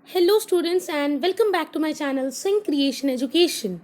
Hello students and welcome back to my channel Sync Creation Education.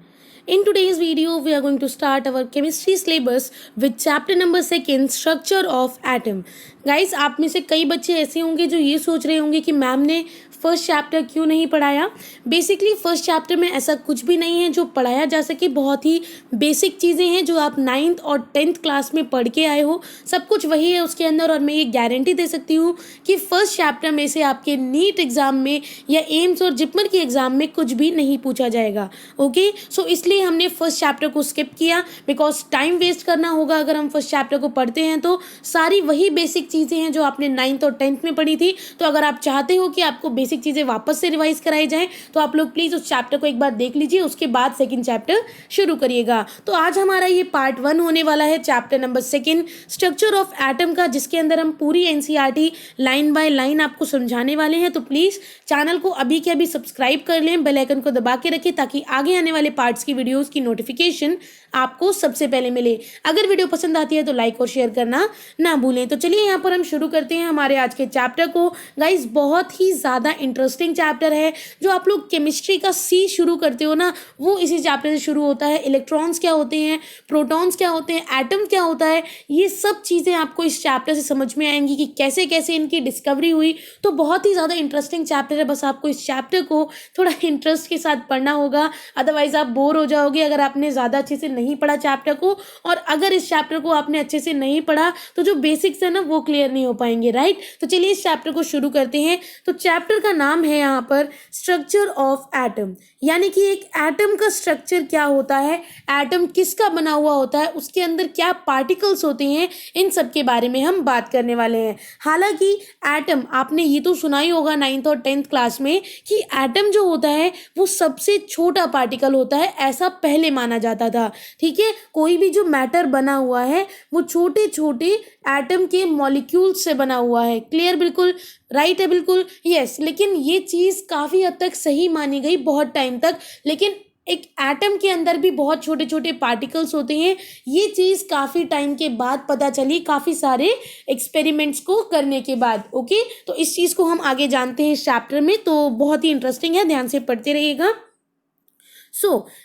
In today's video we are going to start our chemistry syllabus with chapter number 2 structure of atom. Guys आप में से कई बच्चे ऐसे होंगे जो ये सोच रहे होंगे कि मैम ने फर्स्ट चैप्टर क्यों नहीं पढ़ाया। बेसिकली फर्स्ट चैप्टर में ऐसा कुछ भी नहीं है जो पढ़ाया जा सके, बहुत ही बेसिक चीज़ें हैं जो आप 9th और 10th क्लास में पढ़ के आए हो, सब कुछ वही है उसके अंदर। और मैं ये गारंटी दे सकती हूँ कि फर्स्ट चैप्टर में से आपके नीट एग्ज़ाम में या एम्स और जिपमर के एग्ज़ाम में कुछ भी नहीं पूछा जाएगा। ओके, सो इसलिए हमने फर्स्ट चैप्टर को स्किप किया बिकॉज टाइम वेस्ट करना होगा अगर हम फर्स्ट चैप्टर को पढ़ते हैं। तो सारी वही बेसिक चीज़ें हैं जो आपने 9th और 10th में पढ़ी थी। तो अगर आप चाहते हो कि आपको बेसिक चीज़ें वापस से रिवाइज कराई जाएं तो आप लोग प्लीज़ उस चैप्टर को एक बार देख लीजिए, उसके बाद सेकंड चैप्टर शुरू करिएगा। तो आज हमारा ये पार्ट 1 होने वाला है, chapter number 2 structure of atom का, जिसके अंदर हम पूरी एनसीईआरटी लाइन बाय लाइन आपको समझाने वाले हैं। तो प्लीज़ चैनल को अभी के अभी सब्सक्राइब कर लें, बेल आइकन को दबा के रखें ताकि आगे आने वाले पार्ट्स की वीडियोज़ की नोटिफिकेशन आपको सबसे पहले मिले। अगर वीडियो पसंद आती है तो लाइक और शेयर करना ना भूलें। तो चलिए यहाँ पर हम शुरू करते हैं हमारे आज के चैप्टर को। गाइज बहुत ही ज़्यादा इंटरेस्टिंग चैप्टर है। जो आप लोग केमिस्ट्री का सी शुरू करते हो ना, वो इसी चैप्टर से शुरू होता है। इलेक्ट्रॉन्स क्या होते हैं, प्रोटॉन्स क्या होते हैं, एटम क्या होता है, ये सब चीज़ें आपको इस चैप्टर से समझ में आएंगी कि कैसे कैसे इनकी डिस्कवरी हुई। तो बहुत ही ज़्यादा इंटरेस्टिंग चैप्टर है, बस आपको इस चैप्टर को थोड़ा इंटरेस्ट के साथ पढ़ना होगा, अदरवाइज आप बोर हो जाओगे अगर आपने ज़्यादा अच्छे से नहीं पढ़ा चैप्टर को। और अगर इस चैप्टर को आपने अच्छे से नहीं पढ़ा तो जो बेसिक्स है ना वो क्लियर नहीं हो पाएंगे, राइट। तो चलिए इस चैप्टर को शुरू करते हैं। तो चैप्टर का नाम है यहाँ पर स्ट्रक्चर ऑफ एटम, यानी कि एक एटम का स्ट्रक्चर क्या होता है, एटम किसका बना हुआ होता है, उसके अंदर क्या पार्टिकल्स होते हैं, इन सब के बारे में हम बात करने वाले हैं। हालांकि एटम आपने ये तो सुना ही होगा 9th और 10th क्लास में कि एटम जो होता है वो सबसे छोटा पार्टिकल होता है, ऐसा पहले माना जाता था। ठीक है, कोई भी जो मैटर बना हुआ है वो छोटे छोटे एटम के मॉलिक्यूल्स से बना हुआ है। क्लियर, बिल्कुल राइट है, बिल्कुल यस। लेकिन ये चीज़ काफ़ी हद तक सही मानी गई बहुत टाइम तक, लेकिन एक एटम के अंदर भी बहुत छोटे छोटे पार्टिकल्स होते हैं, ये चीज़ काफ़ी टाइम के बाद पता चली, काफ़ी सारे एक्सपेरिमेंट्स को करने के बाद। ओके, तो इस चीज़ को हम आगे जानते हैं इस चैप्टर में, तो बहुत ही इंटरेस्टिंग है, ध्यान से पढ़ते रहिएगा।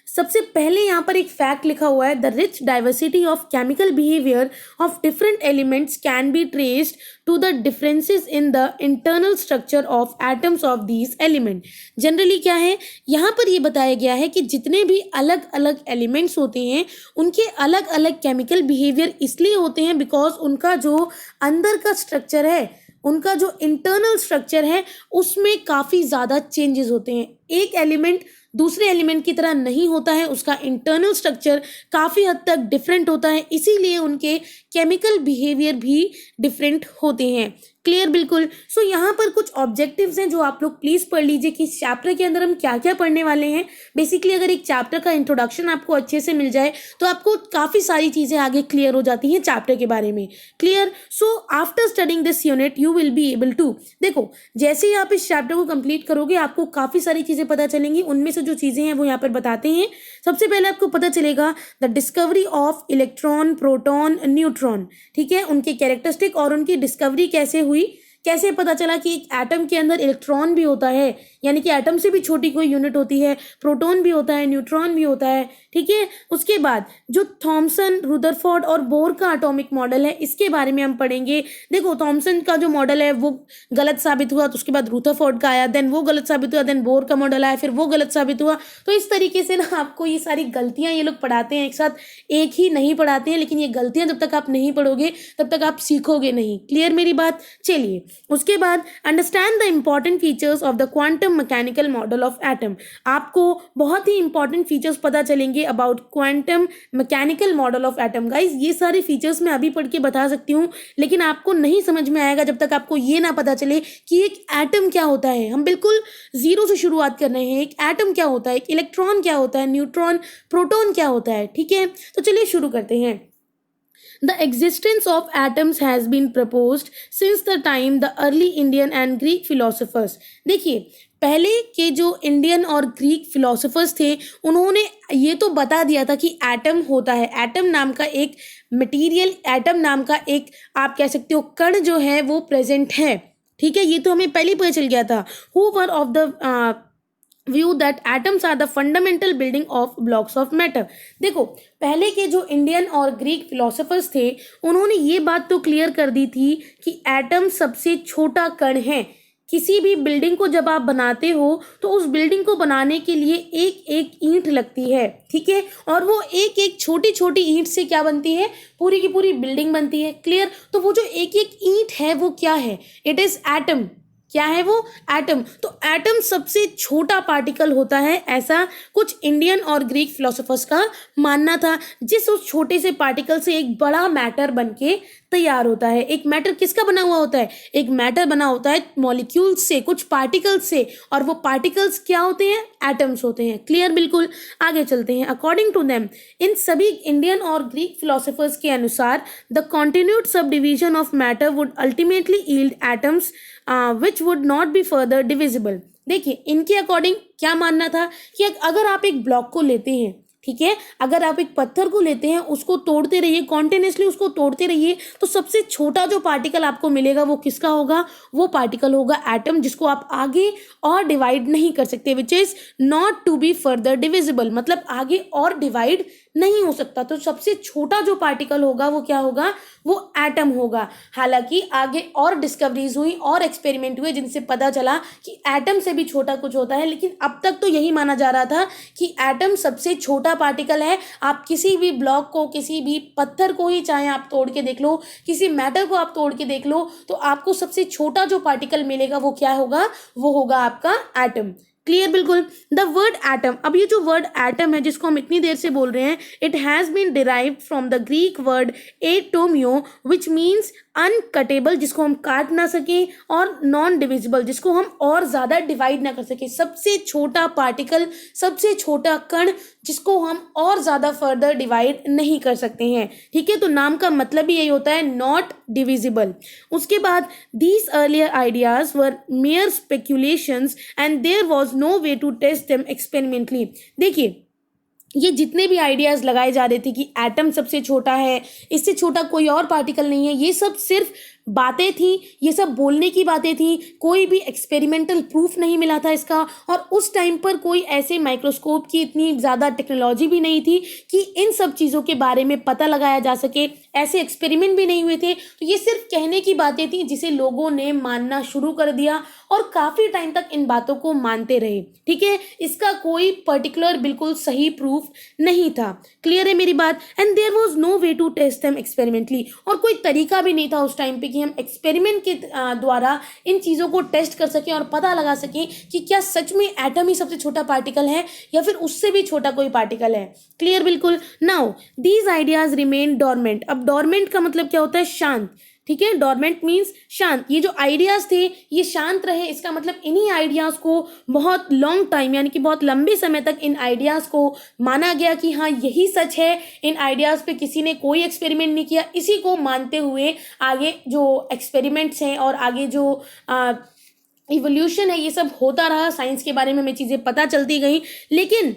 सबसे पहले यहाँ पर एक फैक्ट लिखा हुआ है, the rich diversity of chemical behaviour of different elements can be traced to the differences in the internal structure of atoms of these element. Generally क्या है, यहाँ पर ये बताया गया है कि जितने भी अलग अलग एलिमेंट्स होते हैं उनके अलग अलग केमिकल बिहेवियर इसलिए होते हैं बिकॉज उनका जो अंदर का स्ट्रक्चर है, उनका जो इंटरनल स्ट्रक्चर है उसमें काफ़ी ज़्यादा चेंजेस होते हैं। एक एलिमेंट दूसरे एलिमेंट की तरह नहीं होता है, उसका इंटरनल स्ट्रक्चर काफ़ी हद तक डिफरेंट होता है, इसीलिए उनके केमिकल बिहेवियर भी डिफरेंट होते हैं। क्लियर, बिल्कुल। सो यहाँ पर कुछ ऑब्जेक्टिव्स हैं जो आप लोग प्लीज़ पढ़ लीजिए कि इस चैप्टर के अंदर हम क्या क्या पढ़ने वाले हैं। बेसिकली अगर एक चैप्टर का इंट्रोडक्शन आपको अच्छे से मिल जाए तो आपको काफ़ी सारी चीज़ें आगे क्लियर हो जाती हैं चैप्टर के बारे में। Clear, so after studying this unit you will be able to, देखो जैसे ही आप इस चैप्टर को कंप्लीट करोगे आपको काफ़ी सारी चीज़ें पता चलेंगी। उनमें से जो चीज़ें हैं वो यहाँ पर बताते हैं। सबसे पहले आपको पता चलेगा the discovery of electron, proton, neutron. ठीक है, उनके कैरेक्टरिस्टिक और उनकी डिस्कवरी कैसे हुई, कैसे पता चला कि एक एटम के अंदर इलेक्ट्रॉन भी होता है, यानी कि एटम से भी छोटी कोई यूनिट होती है, प्रोटॉन भी होता है, न्यूट्रॉन भी होता है। ठीक है, उसके बाद जो थॉमसन, रुदरफोर्ड और बोर का एटॉमिक मॉडल है इसके बारे में हम पढ़ेंगे। देखो थॉमसन का जो मॉडल है वो गलत साबित हुआ, तो उसके बाद रुदरफोर्ड का आया, देन वो गलत साबित हुआ, देन बोर का मॉडल आया, फिर वो गलत साबित हुआ। तो इस तरीके से ना आपको ये सारी गलतियाँ ये लोग पढ़ाते हैं एक साथ, एक ही नहीं पढ़ाते हैं, लेकिन ये गलतियाँ जब तक आप नहीं पढ़ोगे तब तक आप सीखोगे नहीं। क्लियर मेरी बात। चलिए उसके बाद understand the important features of the quantum mechanical model of atom. आपको बहुत ही इंपॉर्टेंट फीचर्स पता चलेंगे about quantum mechanical model of atom. Guys ये सारे फीचर्स मैं अभी पढ़ के बता सकती हूँ, लेकिन आपको नहीं समझ में आएगा जब तक आपको ये ना पता चले कि एक एटम क्या होता है। हम बिल्कुल जीरो से शुरुआत कर रहे हैं। एक एटम क्या होता है, एक इलेक्ट्रॉन क्या होता है, न्यूट्रॉन, प्रोटॉन क्या होता है। ठीक है, तो चलिए शुरू करते हैं। The existence of atoms has been proposed since the time the early Indian and Greek philosophers। देखिए पहले के जो इंडियन और ग्रीक फिलोसोफर्स थे उन्होंने ये तो बता दिया था कि एटम होता है, एटम नाम का एक मटेरियल, एटम नाम का एक आप कह सकते हो कण जो है वो प्रेजेंट है। ठीक है, ये तो हमें पहले ही पता चल गया था। Who were of the view that atoms are the fundamental building of blocks of matter. देखो, पहले के जो इंडियन और ग्रीक फिलोसोफर्स थे, उन्होंने ये बात तो क्लियर कर दी थी कि एटम सबसे छोटा कण है। किसी भी बिल्डिंग को जब आप बनाते हो तो उस बिल्डिंग को बनाने के लिए एक एक ईंट लगती है, ठीक है, और वो एक एक छोटी छोटी ईंट से क्या बनती है, पूरी की पूरी बिल्डिंग बनती है। क्लियर? तो वो जो एक एक ईंट है वो क्या है? It is atom. क्या है वो? एटम। तो एटम सबसे छोटा पार्टिकल होता है, ऐसा कुछ इंडियन और ग्रीक फिलोसोफर्स का मानना था, जिस उस छोटे से पार्टिकल से एक बड़ा मैटर बनके तैयार होता है। एक मैटर किसका बना हुआ होता है? एक मैटर बना होता है मॉलिक्यूल्स से, कुछ पार्टिकल्स से, और वो पार्टिकल्स क्या होते हैं? एटम्स होते हैं। क्लियर? बिल्कुल। आगे चलते हैं। अकॉर्डिंग टू देम, इन सभी इंडियन और ग्रीक फिलोसोफर्स के अनुसार, the continued sub division of matter would ultimately yield atoms which would not be further divisible। देखिए, इनके अकॉर्डिंग क्या मानना था कि अगर आप एक ब्लॉक को लेते हैं, ठीक है, अगर आप एक पत्थर को लेते हैं, उसको तोड़ते रहिए, कॉन्टिन्यूसली उसको तोड़ते रहिए, तो सबसे छोटा जो पार्टिकल आपको मिलेगा वो किसका होगा? वो पार्टिकल होगा एटम, जिसको आप आगे और डिवाइड नहीं कर सकते, which is not to be further divisible, मतलब आगे और डिवाइड नहीं हो सकता। तो सबसे छोटा जो पार्टिकल होगा वो क्या होगा? वो एटम होगा। हालांकि आगे और डिस्कवरीज हुई और एक्सपेरिमेंट हुए जिनसे पता चला कि एटम से भी छोटा कुछ होता है, लेकिन अब तक तो यही माना जा रहा था कि एटम सबसे छोटा पार्टिकल है। आप किसी भी ब्लॉक को, किसी भी पत्थर को ही चाहे आप तोड़ के देख लो, किसी मैटर को आप तोड़ के देख लो, तो आपको सबसे छोटा जो पार्टिकल मिलेगा वो क्या होगा? वो होगा आपका एटम। क्लियर? बिल्कुल। द वर्ड एटम, अब ये जो वर्ड एटम है जिसको हम इतनी देर से बोल रहे हैं, it has been derived from the Greek word एटोमियो विच मीन्स अनकटेबल, जिसको हम काट ना सके, और नॉन डिविजिबल, जिसको हम और ज्यादा डिवाइड ना कर सके। सबसे छोटा पार्टिकल, सबसे छोटा कण, जिसको हम और ज्यादा फर्दर डिवाइड नहीं कर सकते हैं। ठीक है, तो नाम का मतलब ही यही होता है, नॉट डिविजिबल। उसके बाद these earlier ideas were mere speculations and there was no way to test them experimentally. देखिए, ये जितने भी आइडियाज लगाए जा रहे थे कि एटम सबसे छोटा है, इससे छोटा कोई और पार्टिकल नहीं है, ये सब सिर्फ बातें थी, ये सब बोलने की बातें थी, कोई भी एक्सपेरिमेंटल प्रूफ नहीं मिला था इसका। और उस टाइम पर कोई ऐसे माइक्रोस्कोप की इतनी ज़्यादा टेक्नोलॉजी भी नहीं थी कि इन सब चीज़ों के बारे में पता लगाया जा सके, ऐसे एक्सपेरिमेंट भी नहीं हुए थे। तो ये सिर्फ कहने की बातें थी जिसे लोगों ने मानना शुरू कर दिया और काफ़ी टाइम तक इन बातों को मानते रहे। ठीक है, इसका कोई पर्टिकुलर बिल्कुल सही प्रूफ नहीं था। क्लियर है मेरी बात? And there was no way to test them experimentally, और कोई तरीका भी नहीं था उस टाइम पे कि हम एक्सपेरिमेंट के द्वारा इन चीज़ों को टेस्ट कर सकें और पता लगा सकें कि क्या सच में एटम ही सबसे छोटा पार्टिकल है या फिर उससे भी छोटा कोई पार्टिकल है। क्लियर? बिल्कुल। Now these ideas remain dormant. अब डोरमेंट का मतलब क्या होता है? शांत। ठीक है, डोरमेंट मीन्स शांत। ये जो आइडियाज थे ये शांत रहे, इसका मतलब इन्हीं आइडियाज को बहुत लॉन्ग टाइम, यानी कि बहुत लंबे समय तक इन आइडियाज को माना गया कि हाँ यही सच है, इन आइडियाज पे किसी ने कोई एक्सपेरिमेंट नहीं किया। इसी को मानते हुए आगे जो एक्सपेरिमेंट्स हैं और आगे जो इवोल्यूशन है ये सब होता रहा। साइंस के बारे में हमें चीज़ें पता चलती गई, लेकिन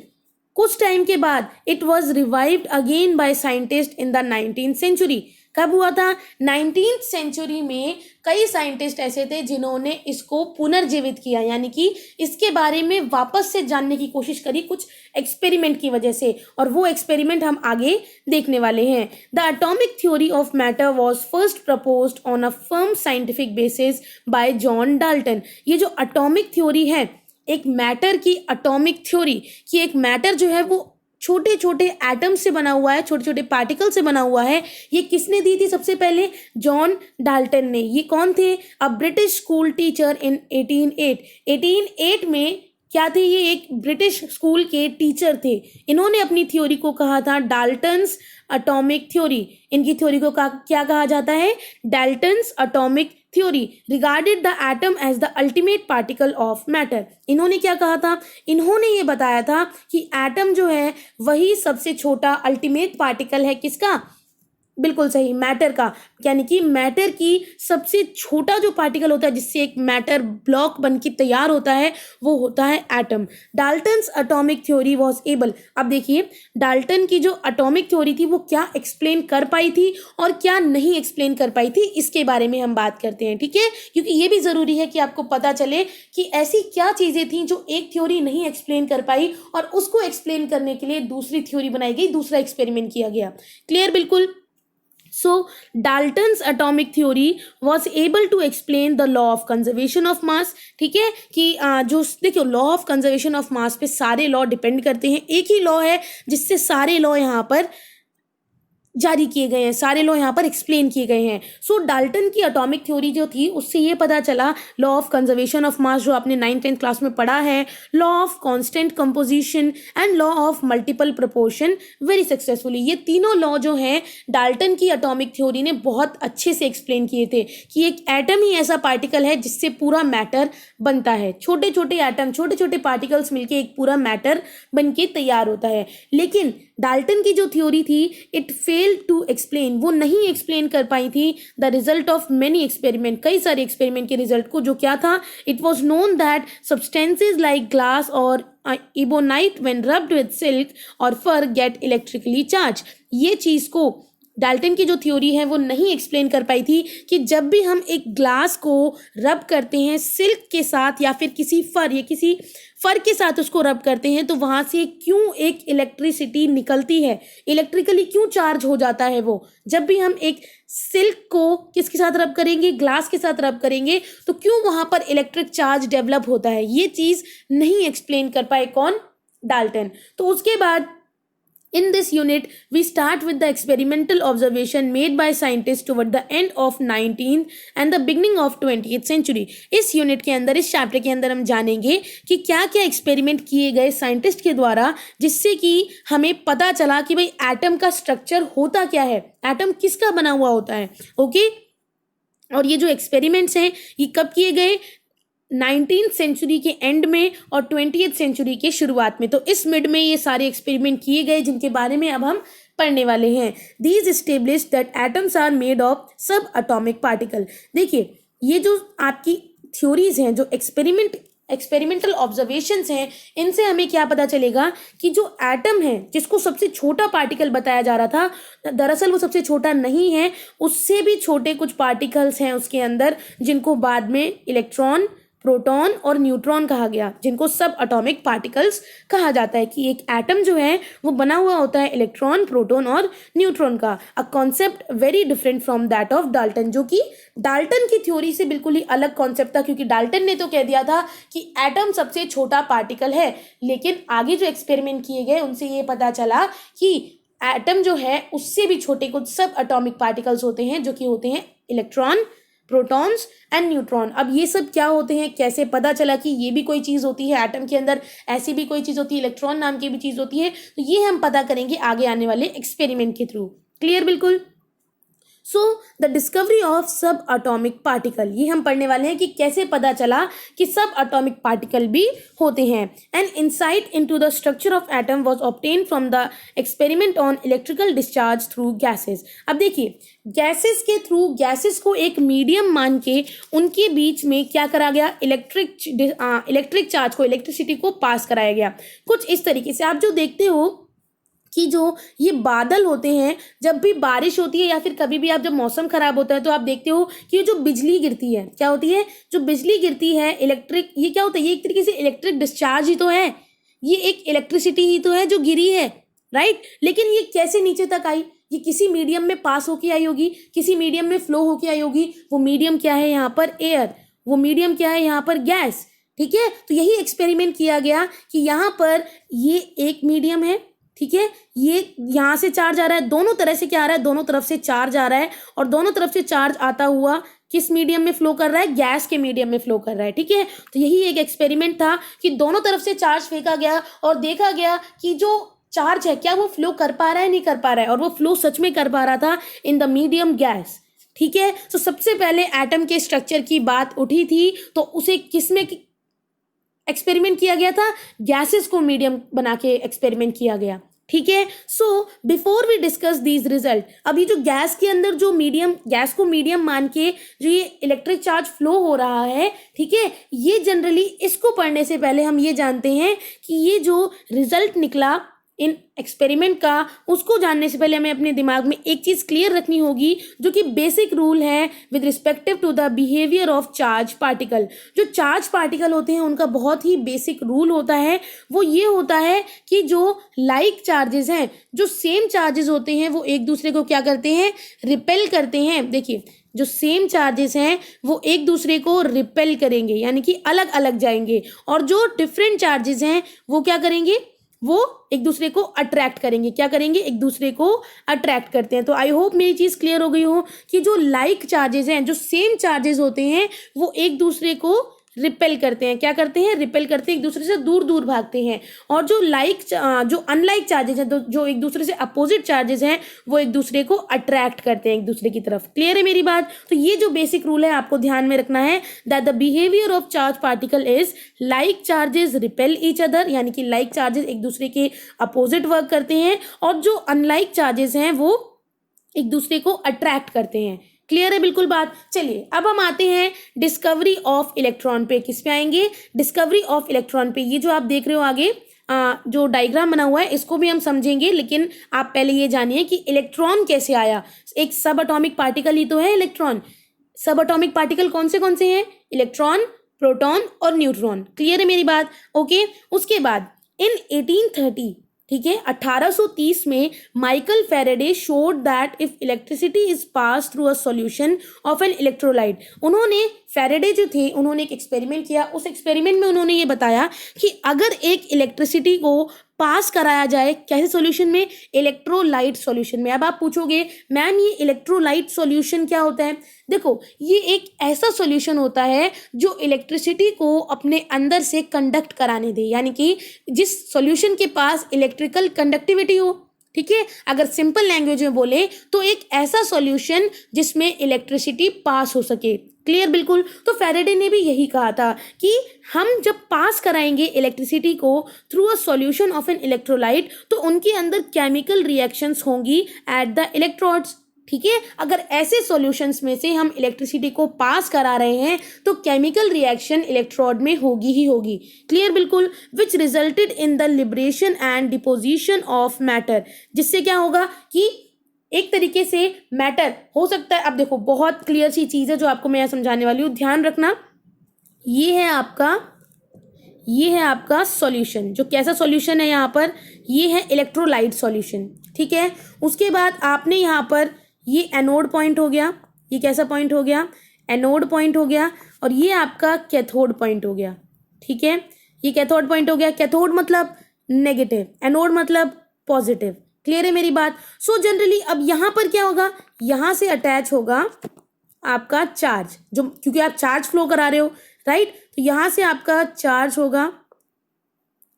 कुछ टाइम के बाद it was revived again by scientist in the 19th century. कब हुआ था? 19th सेंचुरी में कई साइंटिस्ट ऐसे थे जिन्होंने इसको पुनर्जीवित किया, यानी कि इसके बारे में वापस से जानने की कोशिश करी कुछ एक्सपेरिमेंट की वजह से, और वो एक्सपेरिमेंट हम आगे देखने वाले हैं। The atomic theory of matter was first proposed on a firm scientific basis bye John Dalton. ये जो एटॉमिक थ्योरी है, एक मैटर की एटॉमिक थ्योरी कि एक मैटर जो है वो छोटे छोटे एटम से बना हुआ है, छोटे छोटे पार्टिकल से बना हुआ है, ये किसने दी थी? सबसे पहले जॉन डाल्टन ने। ये कौन थे? अ ब्रिटिश स्कूल टीचर इन 1808 में क्या थे? ये एक ब्रिटिश स्कूल के टीचर थे। इन्होंने अपनी थ्योरी को कहा था डाल्टन्स एटॉमिक थ्योरी। इनकी थ्योरी को क्या कहा जाता है? Dalton's atomic theory regarded the atom as the ultimate particle of matter. इन्होंने क्या कहा था? इन्होंने ये बताया था कि एटम जो है वही सबसे छोटा अल्टीमेट पार्टिकल है। किसका? बिल्कुल सही, मैटर का, यानी कि मैटर की सबसे छोटा जो पार्टिकल होता है जिससे एक मैटर ब्लॉक बन के तैयार होता है वो होता है atom. Dalton's atomic theory was able, अब देखिए डाल्टन की जो एटॉमिक थ्योरी थी वो क्या एक्सप्लेन कर पाई थी और क्या नहीं एक्सप्लेन कर पाई थी, इसके बारे में हम बात करते हैं, ठीक है। क्योंकि ये भी ज़रूरी है कि आपको पता चले कि ऐसी क्या चीज़ें थी जो एक थ्योरी नहीं एक्सप्लेन कर पाई और उसको एक्सप्लेन करने के लिए दूसरी थ्योरी बनाई गई, दूसरा एक्सपेरिमेंट किया गया। क्लियर बिल्कुल। So Dalton's atomic theory was able to explain the law of conservation of mass, ठीक है कि जो देखियो law of conservation of mass पे सारे लॉ डिपेंड करते हैं, एक ही लॉ है जिससे सारे लॉ यहाँ पर जारी किए गए हैं, सारे लॉ यहाँ पर एक्सप्लेन किए गए हैं। सो डाल्टन की एटॉमिक थ्योरी जो थी उससे ये पता चला law of conservation of mass जो आपने 9th-10th क्लास में पढ़ा है, law of constant composition and law of multiple proportion very successfully. ये तीनों लॉ जो हैं डाल्टन की एटॉमिक थ्योरी ने बहुत अच्छे से एक्सप्लेन किए थे कि एक एटम ही ऐसा पार्टिकल है जिससे पूरा मैटर बनता है, छोटे छोटे एटम, छोटे छोटे पार्टिकल्स मिलके एक पूरा मैटर बन के तैयार होता है। लेकिन डाल्टन की जो थ्योरी थी इट फेल टू एक्सप्लेन, वो नहीं एक्सप्लेन कर पाई थी the result of many experiment, कई सारे एक्सपेरिमेंट के रिजल्ट को, जो क्या था, it was known that substances like glass और ebonite when rubbed with silk और फर गेट इलेक्ट्रिकली चार्ज। ये चीज़ को डाल्टन की जो थ्योरी है वो नहीं एक्सप्लेन कर पाई थी कि जब भी हम एक ग्लास को रब करते हैं सिल्क के साथ या फिर किसी फर के साथ उसको रब करते हैं तो वहाँ से क्यों एक इलेक्ट्रिसिटी निकलती है, इलेक्ट्रिकली क्यों चार्ज हो जाता है वो। जब भी हम एक सिल्क को किसके साथ रब करेंगे, ग्लास के साथ रब करेंगे, तो क्यों वहाँ पर इलेक्ट्रिक चार्ज डेवलप होता है, ये चीज़ नहीं एक्सप्लेन कर पाए कौन, डाल्टन। तो उसके बाद in this unit we start with the experimental observation made by scientists toward the end of 19th and the beginning of 20th century। इस यूनिट के अंदर, इस चैप्टर के अंदर हम जानेंगे कि क्या क्या एक्सपेरिमेंट किए गए साइंटिस्ट के द्वारा जिससे कि हमें पता चला कि भाई एटम का स्ट्रक्चर होता क्या है, एटम किसका बना हुआ होता है। ओके, और ये जो एक्सपेरिमेंट्स हैं ये कब किए गए, 19th सेंचुरी के एंड में और 20th सेंचुरी के शुरुआत में। तो इस मिड में ये सारे एक्सपेरिमेंट किए गए जिनके बारे में अब हम पढ़ने वाले हैं। These establish that atoms are made of sub atomic particle. देखिए ये जो आपकी थ्योरीज हैं, जो एक्सपेरिमेंटल ऑब्जर्वेशंस हैं, इनसे हमें क्या पता चलेगा कि जो एटम है जिसको सबसे छोटा पार्टिकल बताया जा रहा था, दरअसल वो सबसे छोटा नहीं है, उससे भी छोटे कुछ पार्टिकल्स हैं उसके अंदर जिनको बाद में इलेक्ट्रॉन, प्रोटॉन और न्यूट्रॉन कहा गया, जिनको सब एटॉमिक पार्टिकल्स कहा जाता है कि एक एटम जो है वो बना हुआ होता है इलेक्ट्रॉन, प्रोटॉन और न्यूट्रॉन का। A concept very different from that of Dalton, जो कि डाल्टन की थ्योरी से बिल्कुल ही अलग कॉन्सेप्ट था, क्योंकि डाल्टन ने तो कह दिया था कि एटम सबसे छोटा पार्टिकल है, लेकिन आगे जो एक्सपेरिमेंट किए गए उनसे ये पता चला कि एटम जो है उससे भी छोटे कुछ सब एटॉमिक पार्टिकल्स होते हैं जो कि होते हैं इलेक्ट्रॉन, प्रोटॉन्स एंड न्यूट्रॉन। अब ये सब क्या होते हैं, कैसे पता चला कि ये भी कोई चीज़ होती है एटम के अंदर, ऐसी भी कोई चीज़ होती है, इलेक्ट्रॉन नाम की भी चीज़ होती है, तो ये हम पता करेंगे आगे आने वाले एक्सपेरिमेंट के थ्रू। क्लियर बिल्कुल। So the discovery of sub atomic particle, ये हम पढ़ने वाले हैं कि कैसे पता चला कि सब एटॉमिक पार्टिकल भी होते हैं। An insight into the structure of atom was obtain from the experiment on electrical discharge through gases. अब देखिए गैसेस के थ्रू, गैसेस को एक मीडियम मान के उनके बीच में क्या करा गया, इलेक्ट्रिक चार्ज को, इलेक्ट्रिसिटी को पास कराया गया। कुछ इस तरीके से आप जो देखते हो कि जो ये बादल होते हैं, जब भी बारिश होती है या फिर कभी भी आप जब मौसम खराब होता है तो आप देखते हो कि ये जो बिजली गिरती है, क्या होती है, जो बिजली गिरती है इलेक्ट्रिक, ये क्या होता है, ये एक तरीके से इलेक्ट्रिक डिस्चार्ज ही तो है, ये एक इलेक्ट्रिसिटी ही तो है जो गिरी है, राइट। लेकिन ये कैसे नीचे तक आई, ये किसी मीडियम में पास होके आई होगी, किसी मीडियम में फ्लो होके आई होगी। वो मीडियम क्या है यहाँ पर, एयर, वो मीडियम क्या है यहाँ पर, गैस, ठीक है। तो यही एक्सपेरिमेंट किया गया कि यहाँ पर ये एक मीडियम है, ठीक है, ये यहाँ से चार्ज आ रहा है, दोनों तरह से क्या आ रहा है, दोनों तरफ से चार्ज आ रहा है, और दोनों तरफ से चार्ज आता हुआ किस मीडियम में फ्लो कर रहा है, गैस के मीडियम में फ्लो कर रहा है, ठीक है। तो यही एक एक्सपेरिमेंट था कि दोनों तरफ से चार्ज फेंका गया और देखा गया कि जो चार्ज है क्या वो फ्लो कर पा रहा है, नहीं कर पा रहा है, और वो फ्लो सच में कर पा रहा था इन द मीडियम गैस, ठीक है। तो सबसे पहले एटम के स्ट्रक्चर की बात उठी थी तो उसे किसमें एक्सपेरिमेंट किया गया था, गैसेस को मीडियम बना के एक्सपेरिमेंट किया गया, ठीक है। So before we discuss these result, अभी जो गैस के अंदर जो मीडियम, गैस को मीडियम मान के जो ये इलेक्ट्रिक चार्ज फ्लो हो रहा है, ठीक है, ये जनरली इसको पढ़ने से पहले हम ये जानते हैं कि ये जो रिजल्ट निकला इन एक्सपेरिमेंट का, उसको जानने से पहले हमें अपने दिमाग में एक चीज़ क्लियर रखनी होगी जो कि बेसिक रूल है with respective to the behaviour of charge particle. जो चार्ज पार्टिकल होते हैं उनका बहुत ही बेसिक रूल होता है, वो ये होता है कि जो लाइक चार्जेस हैं, जो सेम चार्जेस होते हैं, वो एक दूसरे को क्या करते हैं, रिपेल करते हैं। देखिए, जो सेम चार्जेस हैं वो एक दूसरे को रिपेल करेंगे, यानी कि अलग अलग जाएंगे, और जो डिफरेंट चार्जेस हैं वो क्या करेंगे, वो एक दूसरे को अट्रैक्ट करेंगे। क्या करेंगे, एक दूसरे को अट्रैक्ट करते हैं। तो आई होप मेरी चीज़ क्लियर हो गई हो कि जो लाइक चार्जेस हैं, जो सेम चार्जेस होते हैं, वो एक दूसरे को रिपेल करते हैं। क्या करते हैं, रिपेल करते हैं, एक दूसरे से दूर दूर भागते हैं। और जो जो अनलाइक चार्जेस हैं, जो एक दूसरे से अपोजिट चार्जेस हैं, वो एक दूसरे को अट्रैक्ट करते हैं एक दूसरे की तरफ। क्लियर है मेरी बात? तो ये जो बेसिक रूल है आपको ध्यान में रखना है, that the behaviour of charge particle is like charges repel each other, यानी कि लाइक चार्जेस एक दूसरे के अपोजिट वर्क करते हैं, और जो अनलाइक चार्जेस हैं वो एक दूसरे को अट्रैक्ट करते हैं। क्लियर है बिल्कुल बात? चलिए अब हम आते हैं डिस्कवरी ऑफ इलेक्ट्रॉन पे। किस पे आएंगे, डिस्कवरी ऑफ इलेक्ट्रॉन पे। ये जो आप देख रहे हो आगे जो डायग्राम बना हुआ है, इसको भी हम समझेंगे, लेकिन आप पहले ये जानिए कि इलेक्ट्रॉन कैसे आया। एक सब एटॉमिक पार्टिकल ही तो है इलेक्ट्रॉन। सब एटॉमिक पार्टिकल कौन से हैं, इलेक्ट्रॉन, प्रोटॉन और न्यूट्रॉन। क्लियर है मेरी बात? ओके। उसके बाद इन 1830, ठीक है, 1830 में Michael Faraday showed that if electricity is pass through a solution of an electrolyte. उन्होंने, फैराडे जो थे, उन्होंने एक एक्सपेरिमेंट किया। उस एक्सपेरिमेंट में उन्होंने ये बताया कि अगर एक इलेक्ट्रिसिटी को पास कराया जाए, कैसे सॉल्यूशन में, इलेक्ट्रोलाइट सॉल्यूशन में। अब आप पूछोगे मैम ये इलेक्ट्रोलाइट सॉल्यूशन क्या होता है? देखो, ये एक ऐसा सॉल्यूशन होता है जो इलेक्ट्रिसिटी को अपने अंदर से कंडक्ट कराने दे, यानी कि जिस सॉल्यूशन के पास इलेक्ट्रिकल कंडक्टिविटी हो। ठीक है, अगर सिंपल लैंग्वेज में बोले तो एक ऐसा सॉल्यूशन जिसमें इलेक्ट्रिसिटी पास हो सके। क्लियर बिल्कुल? तो फैराडे ने भी यही कहा था कि हम जब पास कराएंगे इलेक्ट्रिसिटी को through a solution of an electrolyte, तो उनके अंदर केमिकल रिएक्शंस होंगी एट द इलेक्ट्रोड्स। ठीक है, अगर ऐसे सॉल्यूशंस में से हम इलेक्ट्रिसिटी को पास करा रहे हैं तो केमिकल रिएक्शन इलेक्ट्रोड में होगी ही होगी। क्लियर बिल्कुल? विच resulted in the liberation and deposition of matter, जिससे क्या होगा कि एक तरीके से मैटर हो सकता है। अब देखो, बहुत क्लियर सी चीज़ है जो आपको मैं यहाँ समझाने वाली हूँ, ध्यान रखना। ये है आपका सॉल्यूशन। जो कैसा सॉल्यूशन है यहाँ पर, ये है इलेक्ट्रोलाइट सॉल्यूशन। ठीक है, उसके बाद आपने यहाँ पर ये एनोड पॉइंट हो गया, ये कैसा पॉइंट हो गया, एनोड पॉइंट हो गया, और ये आपका कैथोड पॉइंट हो गया। ठीक है, ये कैथोड पॉइंट हो गया। कैथोड मतलब नेगेटिव, एनोड मतलब पॉजिटिव। क्लियर है मेरी बात? सो जनरली अब यहाँ पर क्या होगा, यहाँ से अटैच होगा आपका चार्ज, जो क्योंकि आप चार्ज फ्लो करा रहे हो, राइट, तो यहाँ से आपका चार्ज होगा।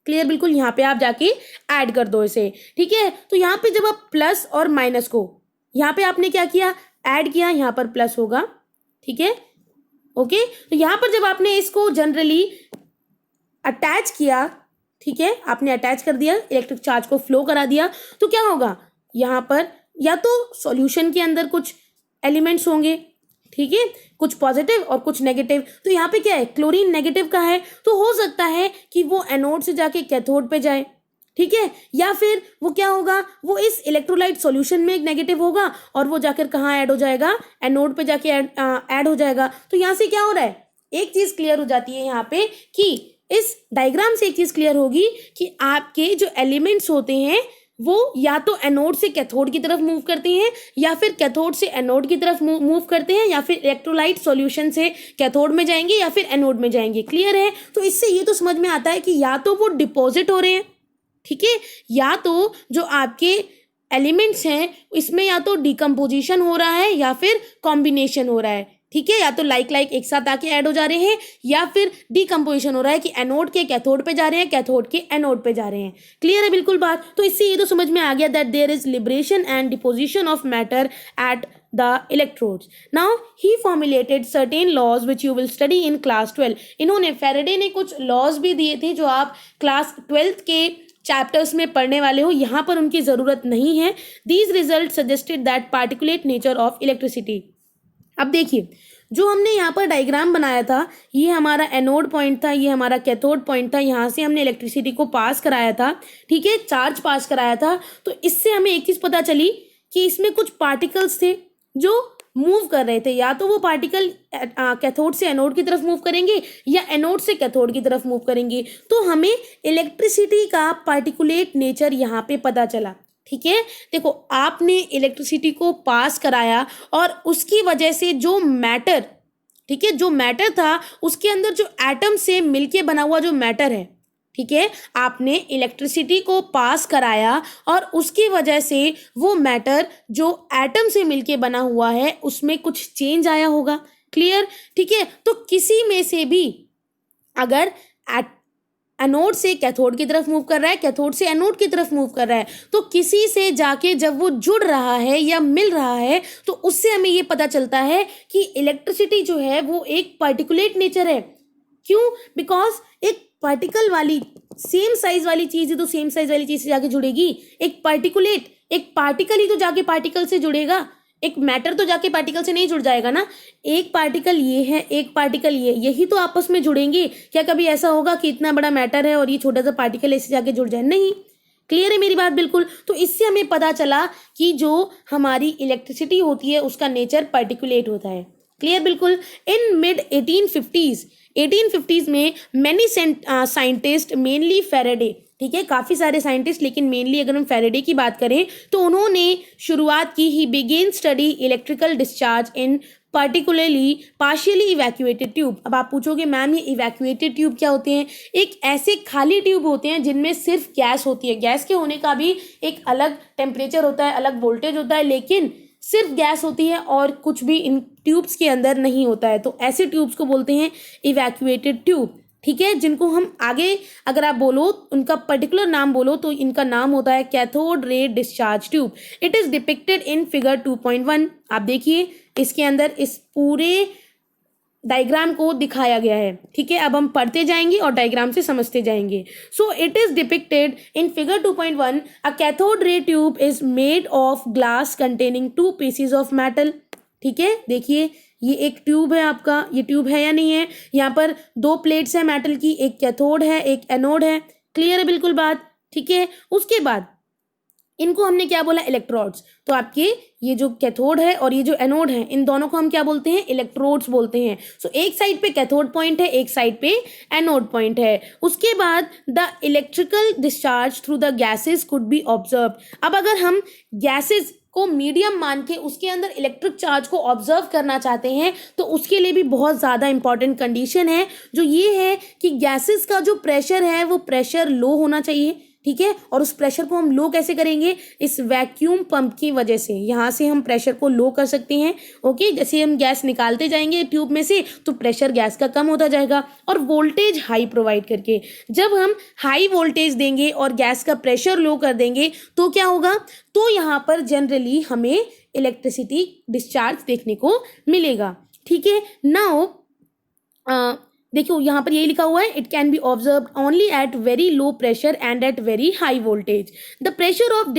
क्लियर बिल्कुल? यहाँ पे आप जाके ऐड कर दो इसे। ठीक है, तो यहाँ पे जब आप प्लस और माइनस को, यहाँ पे आपने क्या किया, ऐड किया, यहाँ पर प्लस होगा। ठीक है, ओके। तो यहाँ पर जब आपने इसको जनरली अटैच किया, ठीक है, आपने अटैच कर दिया, इलेक्ट्रिक चार्ज को फ्लो करा दिया, तो क्या होगा, यहाँ पर या तो सॉल्यूशन के अंदर कुछ एलिमेंट्स होंगे, ठीक है, कुछ पॉजिटिव और कुछ नेगेटिव। तो यहाँ पे क्या है, क्लोरीन नेगेटिव का है, तो हो सकता है कि वो एनोड से जाके कैथोड पे जाए। ठीक है, या फिर वो क्या होगा, वो इस इलेक्ट्रोलाइट सॉल्यूशन में एक नेगेटिव होगा और वो जाकर कहाँ ऐड हो जाएगा, एनोड पे जाके ऐड हो जाएगा। तो यहाँ से क्या हो रहा है, एक चीज क्लियर हो जाती है यहाँ पे कि इस डायग्राम से एक चीज क्लियर होगी कि आपके जो एलिमेंट्स होते हैं वो या तो एनोड से कैथोड की तरफ मूव करते हैं, या फिर कैथोड से एनोड की तरफ मूव करते हैं, या फिर इलेक्ट्रोलाइट सॉल्यूशन से कैथोड में जाएंगे या फिर एनोड में जाएंगे। क्लियर है? तो इससे ये तो समझ में आता है कि या तो वो डिपॉजिट हो रहे हैं, ठीक है, या तो जो आपके एलिमेंट्स हैं इसमें या तो डिकम्पोजिशन हो रहा है या फिर कॉम्बिनेशन हो रहा है। ठीक है, या तो लाइक एक साथ आके ऐड हो जा रहे हैं, या फिर डिकम्पोजिशन हो रहा है कि एनोड के कैथोड पे जा रहे हैं, कैथोड के एनोड पे जा रहे हैं। क्लियर है बिल्कुल बात? तो इससे ये तो समझ में आ गया that there is liberation and deposition of matter at the electrodes. Now he formulated certain laws which you will study in class 12. इन्होंने, फैराडे ने कुछ laws भी दिए थे जो आप क्लास 12th के चैप्टर्स में पढ़ने वाले हो, यहाँ पर उनकी ज़रूरत नहीं है। These result suggested that particulate nature of electricity. अब देखिए, जो हमने यहाँ पर डायग्राम बनाया था, ये हमारा एनोड पॉइंट था, ये हमारा कैथोड पॉइंट था, यहाँ से हमने इलेक्ट्रिसिटी को पास कराया था, ठीक है, चार्ज पास कराया था। तो इससे हमें एक चीज़ पता चली कि इसमें कुछ पार्टिकल्स थे जो मूव कर रहे थे। या तो वो पार्टिकल कैथोड से एनोड की तरफ मूव करेंगे या एनोड से कैथोड की तरफ मूव करेंगे। तो हमें इलेक्ट्रिसिटी का पार्टिकुलेट नेचर यहाँ पे पता चला, ठीक है। देखो, आपने इलेक्ट्रिसिटी को पास कराया और उसकी वजह से जो मैटर, ठीक है, जो मैटर था उसके अंदर जो एटम से मिलके बना हुआ जो मैटर है, ठीक है, आपने इलेक्ट्रिसिटी को पास कराया और उसकी वजह से वो मैटर जो एटम से मिलके बना हुआ है उसमें कुछ चेंज आया होगा। क्लियर, ठीक है। तो किसी में से भी अगर एनोड से कैथोड की तरफ मूव कर रहा है, कैथोड से एनोड की तरफ मूव कर रहा है, तो किसी से जाके जब वो जुड़ रहा है या मिल रहा है तो उससे हमें ये पता चलता है कि इलेक्ट्रिसिटी जो है वो एक पार्टिकुलेट नेचर है। क्यों? बिकॉज एक पार्टिकल वाली सेम साइज वाली चीज है तो सेम साइज वाली चीज से जाके जुड़ेगी। एक पार्टिकल ही तो जाके पार्टिकल से जुड़ेगा, एक मैटर तो जाके पार्टिकल से नहीं जुड़ जाएगा ना। एक पार्टिकल ये है, एक पार्टिकल ये, यही तो आपस में जुड़ेंगे। क्या कभी ऐसा होगा कि इतना बड़ा मैटर है और ये छोटा सा पार्टिकल ऐसे जाके जुड़ जाए? नहीं। क्लियर है मेरी बात? बिल्कुल। तो इससे हमें पता चला कि जो हमारी इलेक्ट्रिसिटी होती है उसका नेचर पार्टिकुलेट होता है। क्लियर? बिल्कुल। इन मिड 1850s में मैनी साइंटिस्ट, मेनली फेरेडे, ठीक है, काफ़ी सारे साइंटिस्ट, लेकिन मेनली अगर हम फेरेडे की बात करें तो उन्होंने शुरुआत की। ही begin study electrical discharge in particularly partially evacuated tube. अब आप पूछोगे मैम ये इवैक्यूएटेड ट्यूब क्या होते हैं? एक ऐसे खाली ट्यूब होते हैं जिनमें सिर्फ गैस होती है। गैस के होने का भी एक अलग टेम्परेचर होता है, अलग वोल्टेज होता है, लेकिन सिर्फ गैस होती है और कुछ भी इन ट्यूब्स के अंदर नहीं होता है। तो ऐसे ट्यूब्स को बोलते हैं इवैक्यूएटेड ट्यूब, ठीक है, जिनको हम आगे अगर आप बोलो उनका पर्टिकुलर नाम बोलो तो इनका नाम होता है cathode ray discharge tube. It is depicted in figure 2.1। आप देखिए इसके अंदर इस पूरे डायग्राम को दिखाया गया है, ठीक है। अब हम पढ़ते जाएंगे और डायग्राम से समझते जाएंगे। So it is depicted in figure 2.1। A cathode ray tube is made of glass containing 2 pieces of metal, ठीक है। देखिए ये एक ट्यूब है आपका, ये ट्यूब है या नहीं है? यहाँ पर 2 प्लेट्स है मेटल की, एक कैथोड है एक एनोड है। क्लियर है बिल्कुल बात? ठीक है। उसके बाद इनको हमने क्या बोला? इलेक्ट्रोड्स। तो आपके ये जो कैथोड है और ये जो एनोड है, इन दोनों को हम क्या बोलते हैं? इलेक्ट्रोड्स बोलते हैं। सो एक साइड पे कैथोड पॉइंट है, एक साइड पे एनोड पॉइंट है। उसके बाद the electrical discharge through the gases could B observe. अब अगर हम गैसेस को मीडियम मान के उसके अंदर इलेक्ट्रिक चार्ज को ऑब्जर्व करना चाहते हैं तो उसके लिए भी बहुत ज़्यादा इंपॉर्टेंट कंडीशन है, जो ये है कि गैसेस का जो प्रेशर है वो प्रेशर लो होना चाहिए, ठीक है। और उस प्रेशर को हम लो कैसे करेंगे? इस वैक्यूम पंप की वजह से यहाँ से हम प्रेशर को लो कर सकते हैं। ओके, जैसे हम गैस निकालते जाएंगे ट्यूब में से तो प्रेशर गैस का कम होता जाएगा। और वोल्टेज हाई प्रोवाइड करके, जब हम हाई वोल्टेज देंगे और गैस का प्रेशर लो कर देंगे तो क्या होगा? तो यहाँ पर जनरली हमें इलेक्ट्रिसिटी डिस्चार्ज देखने को मिलेगा, ठीक है। नाउ देखो यहाँ पर यही लिखा हुआ है, it can be observe only at very low pressure and at very high voltage. The pressure of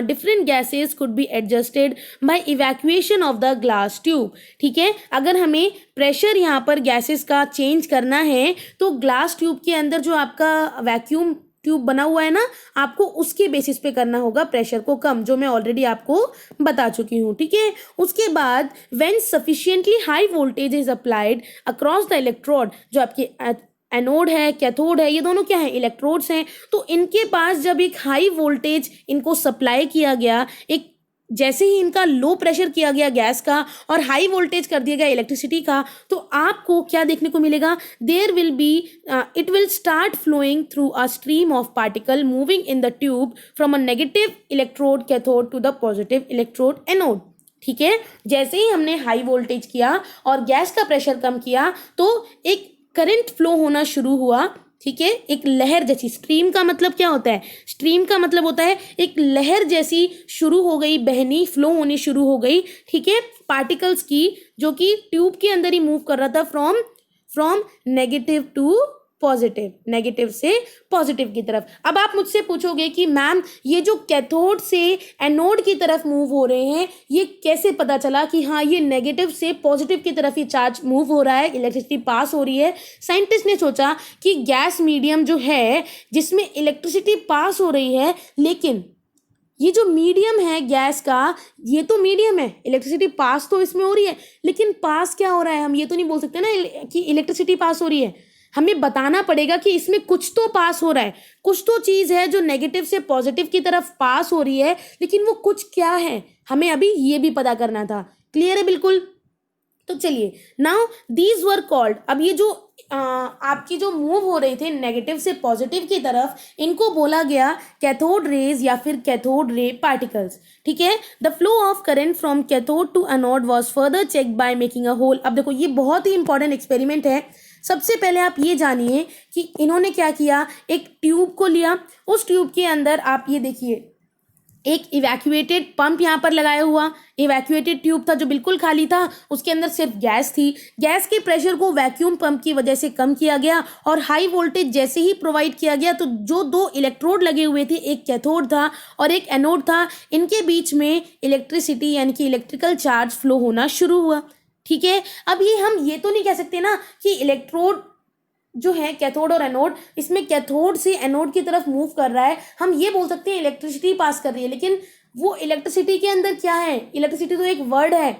different gases could be adjusted by evacuation of the glass tube, ठीक है। अगर हमें प्रेशर यहाँ पर गैसेस का चेंज करना है तो ग्लास ट्यूब के अंदर जो आपका वैक्यूम ट्यूब बना हुआ है ना, आपको उसके बेसिस पे करना होगा प्रेशर को कम, जो मैं ऑलरेडी आपको बता चुकी हूँ, ठीक है। उसके बाद when sufficiently high voltage is applied across the electrode, जो आपके एनोड है कैथोड है, ये दोनों क्या है? इलेक्ट्रोड्स हैं। तो इनके पास जब एक हाई वोल्टेज इनको सप्लाई किया गया, एक जैसे ही इनका लो प्रेशर किया गया गैस का और हाई वोल्टेज कर दिया गया इलेक्ट्रिसिटी का, तो आपको क्या देखने को मिलेगा? There will be it will start flowing through a stream of particle moving in the tube from a negative electrode cathode to the positive electrode anode, ठीक है। जैसे ही हमने हाई वोल्टेज किया और गैस का प्रेशर कम किया तो एक करंट फ्लो होना शुरू हुआ, ठीक है। एक लहर जैसी, स्ट्रीम का मतलब क्या होता है? स्ट्रीम का मतलब होता है एक लहर जैसी शुरू हो गई, बहनी, फ्लो होनी शुरू हो गई, ठीक है, पार्टिकल्स की, जो कि ट्यूब के अंदर ही मूव कर रहा था from negative to positive, negative से पॉजिटिव की तरफ। अब आप मुझसे पूछोगे कि मैम ये जो कैथोड से एनोड की तरफ मूव हो रहे हैं, ये कैसे पता चला कि हाँ ये नेगेटिव से पॉजिटिव की तरफ ये चार्ज मूव हो रहा है, इलेक्ट्रिसिटी पास हो रही है। साइंटिस्ट ने सोचा कि गैस मीडियम जो है जिसमें इलेक्ट्रिसिटी पास हो रही है, लेकिन ये जो मीडियम है गैस का, ये तो मीडियम है, इलेक्ट्रिसिटी पास तो इसमें हो रही है, लेकिन पास क्या हो रहा है, हम ये तो नहीं बोल सकते ना कि इलेक्ट्रिसिटी पास हो रही है। हमें बताना पड़ेगा कि इसमें कुछ तो पास हो रहा है, कुछ तो चीज़ है जो नेगेटिव से पॉजिटिव की तरफ पास हो रही है, लेकिन वो कुछ क्या है हमें अभी ये भी पता करना था। क्लियर है बिल्कुल? तो चलिए, नाउ दीज वर कॉल्ड, अब ये जो आपकी जो मूव हो रहे थे नेगेटिव से पॉजिटिव की तरफ, इनको बोला गया कैथोड रेज या फिर कैथोड रे पार्टिकल्स। ठीक है, the flow of current from cathode to anode was further checked by making a hole. अब देखो ये बहुत ही इंपॉर्टेंट एक्सपेरिमेंट है। सबसे पहले आप ये जानिए कि इन्होंने क्या किया, एक ट्यूब को लिया, उस ट्यूब के अंदर आप ये देखिए एक इवैक्यूएटेड पंप यहाँ पर लगाया हुआ, इवैक्यूएटेड ट्यूब था जो बिल्कुल खाली था, उसके अंदर सिर्फ गैस थी। गैस के प्रेशर को वैक्यूम पंप की वजह से कम किया गया और हाई वोल्टेज जैसे ही प्रोवाइड किया गया तो जो दो इलेक्ट्रोड लगे हुए थे, एक कैथोड था और एक एनोड था, इनके बीच में इलेक्ट्रिसिटी यानी कि इलेक्ट्रिकल चार्ज फ्लो होना शुरू हुआ। ठीक है, अब ये हम ये तो नहीं कह सकते ना कि इलेक्ट्रोड जो है कैथोड और एनोड, इसमें कैथोड से एनोड की तरफ मूव कर रहा है, हम ये बोल सकते हैं इलेक्ट्रिसिटी पास कर रही है, लेकिन वो इलेक्ट्रिसिटी के अंदर क्या है, इलेक्ट्रिसिटी तो एक वर्ड है,